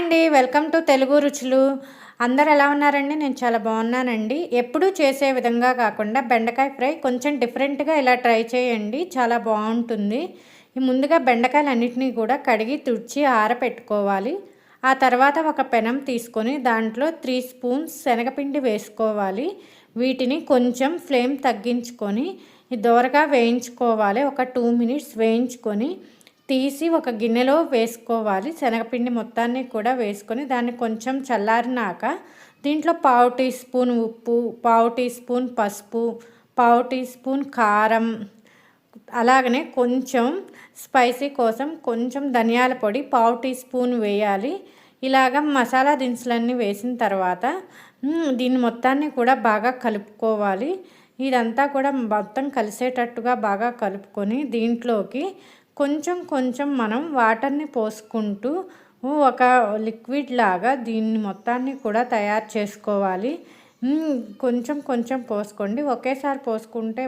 Hi అండి. Welcome to Telugu రుచులు. అందరు ఎలా ఉన్నారండి? నేను చాలా బాగున్నానండి. ఎప్పుడూ చేసే విధంగా కాకుండా బెండకాయ ఫ్రై కొంచెం డిఫరెంట్గా ఇలా ట్రై చేయండి, చాలా బాగుంటుంది. ముందుగా బెండకాయలన్నింటినీ కూడా కడిగి తుడిచి ఆరబెట్టుకోవాలి. ఆ తర్వాత ఒక పెనం తీసుకొని దాంట్లో 3 స్పూన్స్ శనగపిండి వేసుకోవాలి. వీటిని కొంచెం ఫ్లేమ్ తగ్గించుకొని దోరగా వేయించుకోవాలి. ఒక 2 మినిట్స్ వేయించుకొని తీసి ఒక గిన్నెలో వేసుకోవాలి. శనగపిండి మొత్తాన్ని కూడా వేసుకొని దాన్ని కొంచెం చల్లారినాక దీంట్లో 1/2 టీ స్పూన్ ఉప్పు, 1/2 టీ స్పూన్ పసుపు, 1/2 టీ స్పూన్ కారం, అలాగనే కొంచెం స్పైసీ కోసం కొంచెం ధనియాల పొడి 1/2 టీ స్పూన్ వేయాలి. ఇలాగ మసాలా దినుసులన్నీ వేసిన తర్వాత దీన్ని మొత్తాన్ని కూడా బాగా కలుపుకోవాలి. ఇదంతా కూడా మొత్తం కలిసేటట్టుగా బాగా కలుపుకొని దీంట్లోకి కొంచెం కొంచెం మనం వాటర్ని పోసుకుంటూ ఒక లిక్విడ్ లాగా దీన్ని మొత్తాన్ని కూడా తయారు చేసుకోవాలి. కొంచెం కొంచెం పోసుకోండి, ఒకేసారి పోసుకుంటే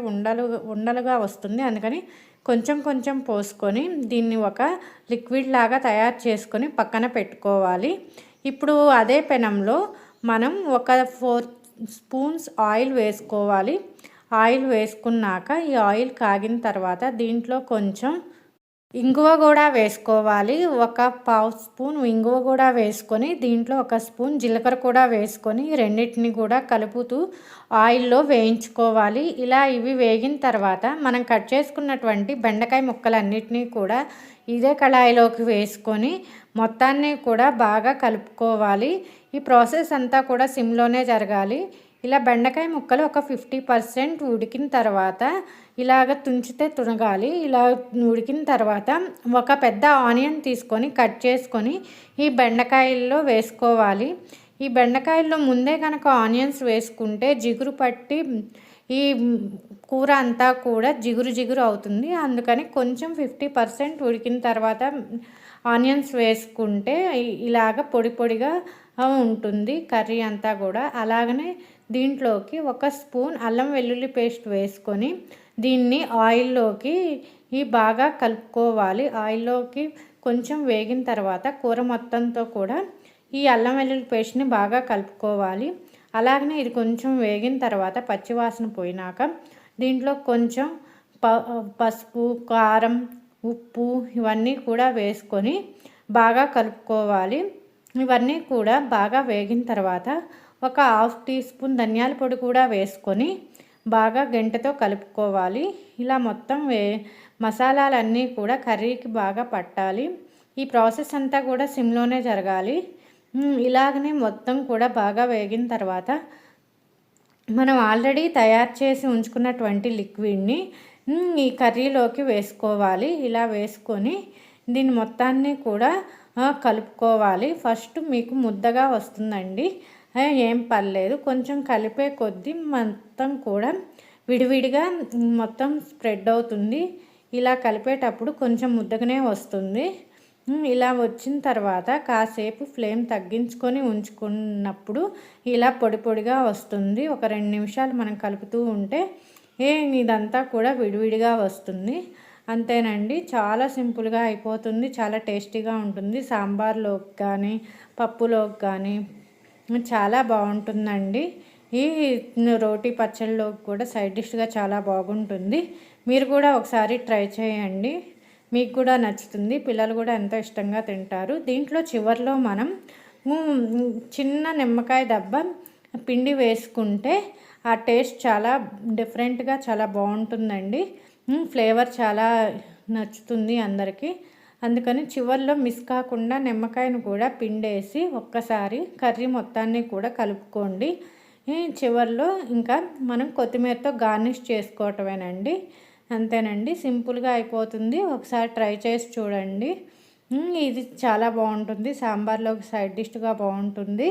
ఉండలుగా వస్తుంది. అందుకని కొంచెం కొంచెం పోసుకొని దీన్ని ఒక లిక్విడ్ లాగా తయారు చేసుకొని పక్కన పెట్టుకోవాలి. ఇప్పుడు అదే పెనంలో మనం ఒక 4 స్పూన్స్ ఆయిల్ వేసుకోవాలి. ఆయిల్ వేసుకున్నాక ఈ ఆయిల్ కాగిన తర్వాత దీంట్లో కొంచెం ఇంగువ కూడా వేసుకోవాలి. ఒక 1/2 స్పూన్ ఇంగువ కూడా వేసుకొని దీంట్లో ఒక స్పూన్ జీలకర్ర కూడా వేసుకొని రెండింటిని కూడా కలుపుతూ ఆయిల్లో వేయించుకోవాలి. ఇలా ఇవి వేగిన తర్వాత మనం కట్ చేసుకున్నటువంటి బెండకాయ ముక్కలన్నిటినీ కూడా ఇదే కళాయిలోకి వేసుకొని మొత్తాన్ని కూడా బాగా కలుపుకోవాలి. ఈ ప్రాసెస్ అంతా కూడా సిమ్లోనే జరగాలి. ఇలా బెండకాయ ముక్కలు ఒక 50% ఉడికిన తర్వాత ఇలాగ తుంచితే తునగాలి. ఇలా ఉడికిన తర్వాత ఒక పెద్ద ఆనియన్ తీసుకొని కట్ చేసుకొని ఈ బెండకాయల్లో వేసుకోవాలి. ఈ బెండకాయల్లో ముందే కనుక ఆనియన్స్ వేసుకుంటే జిగురు పట్టి ఈ కూర అంతా కూడా జిగురు జిగురు అవుతుంది. అందుకని కొంచెం 50% ఉడికిన తర్వాత ఆనియన్స్ వేసుకుంటే ఇలాగ పొడి పొడిగా ఉంటుంది కర్రీ అంతా కూడా. అలాగనే దీంట్లోకి ఒక స్పూన్ అల్లం వెల్లుల్లి పేస్ట్ వేసుకొని దీన్ని ఆయిల్లోకి బాగా కలుపుకోవాలి. ఆయిల్లోకి కొంచెం వేగిన తర్వాత కూర మొత్తంతో కూడా ఈ అల్లం వెల్లుల్లి పేస్ట్ని బాగా కలుపుకోవాలి. అలాగనే ఇది కొంచెం వేగిన తర్వాత పచ్చివాసన పోయినాక దీంట్లో కొంచెం పసుపు, కారం, ఉప్పు ఇవన్నీ కూడా వేసుకొని బాగా కలుపుకోవాలి. ఇవన్నీ కూడా బాగా వేగిన తర్వాత ఒక 1/2 టీ స్పూన్ ధనియాల పొడి కూడా వేసుకొని బాగా గంటెతో కలుపుకోవాలి. ఇలా మొత్తం మసాలాలన్నీ కూడా కర్రీకి బాగా పట్టాలి. ఈ ప్రాసెస్ అంతా కూడా సిమ్లోనే జరగాలి. ఇలాగనే మొత్తం కూడా బాగా వేగిన తర్వాత మనం ఆల్రెడీ తయారు చేసి ఉంచుకున్నటువంటి లిక్విడ్ని ఈ కర్రీలోకి వేసుకోవాలి. ఇలా వేసుకొని దీన్ని మొత్తాన్ని కూడా కలుపుకోవాలి. ఫస్ట్ మీకు ముద్దగా వస్తుందండి, ఏం పర్లేదు. కొంచెం కలిపే కొద్దీ మొత్తం కూడా విడివిడిగా మొత్తం స్ప్రెడ్ అవుతుంది. ఇలా కలిపేటప్పుడు కొంచెం ముద్దగానే వస్తుంది. ఇలా వచ్చిన తర్వాత కాసేపు ఫ్లేమ్ తగ్గించుకొని ఉంచుకున్నప్పుడు ఇలా పొడి పొడిగా వస్తుంది. ఒక 2 నిమిషాలు మనం కలుపుతూ ఉంటే ఇదంతా కూడా విడివిడిగా వస్తుంది. అంతేనండి, చాలా సింపుల్గా అయిపోతుంది, చాలా టేస్టీగా ఉంటుంది. సాంబార్లోకి కానీ పప్పులోకి కానీ చాలా బాగుంటుందండి. ఈ రోటీ పచ్చళ్ళలోకి కూడా సైడ్ డిష్గా చాలా బాగుంటుంది. మీరు కూడా ఒకసారి ట్రై చేయండి, మీకు కూడా నచ్చుతుంది. పిల్లలు కూడా ఎంతో ఇష్టంగా తింటారు. దీంట్లో చివరిలో మనం చిన్న నిమ్మకాయ దెబ్బ పిండి వేసుకుంటే ఆ టేస్ట్ చాలా డిఫరెంట్గా చాలా బాగుంటుందండి. ఫ్లేవర్ చాలా నచ్చుతుంది అందరికీ. అందుకని చివరిలో మిస్ కాకుండా నిమ్మకాయను కూడా పిండేసి ఒక్కసారి కర్రీ మొత్తాన్ని కూడా కలుపుకోండి. చివరిలో ఇంకా మనం కొత్తిమీరతో గార్నిష్ చేసుకోవటమేనండి. అంతేనండి, సింపుల్గా అయిపోతుంది. ఒకసారి ట్రై చేసి చూడండి. ఇది చాలా బాగుంటుంది, సాంబార్లోకి సైడ్ డిష్గా బాగుంటుంది.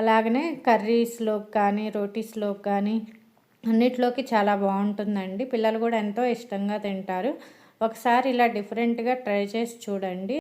అలాగనే కర్రీస్లోకి కానీ రోటీస్లోకి కానీ అన్నిట్లోకి చాలా బాగుంటుందండి. పిల్లలు కూడా ఎంతో ఇష్టంగా తింటారు. ఒకసారి ఇలా డిఫరెంట్గా ట్రై చేసి చూడండి.